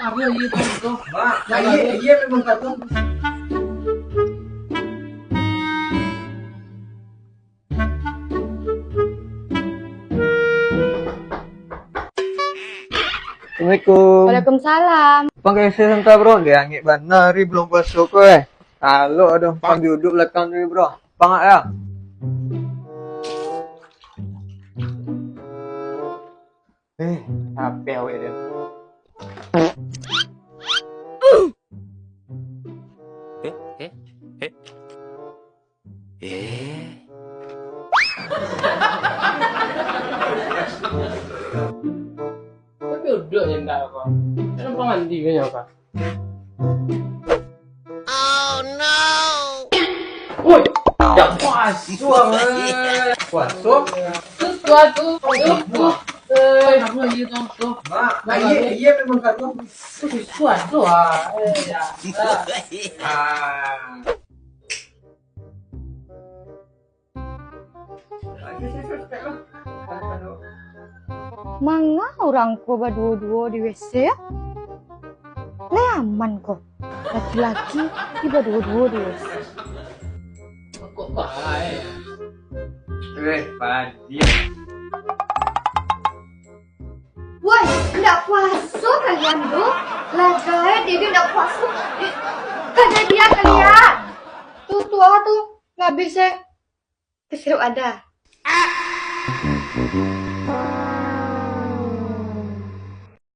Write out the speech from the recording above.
karya iya tuh. Mak, iya memang kartu. Assalamualaikum. Waalaikumsalam. Pakai senta bro, dia angin banari belum masuk Kalau ada pang duduk belakang ni bro. Pangak ya. Apa awak dia? Tapi udah ya enggak kok. Kenapa mandi kayaknya kak? Oh no. Woi, ya puasa. Puasa? Tuh. Karya iya tuh. Mak, iya memang kartu. Suatu ya. Manga orang ko berdua-dua di WC ya? Le aman kok. Laki-laki di berdua-dua di WC. Kok baik? Padi. Woi, ndak puasa kalian tuh? Lah kaya dia ndak puasa. Karena dia kalian. Tuh tua tuh nggak bisa. Keseru ada.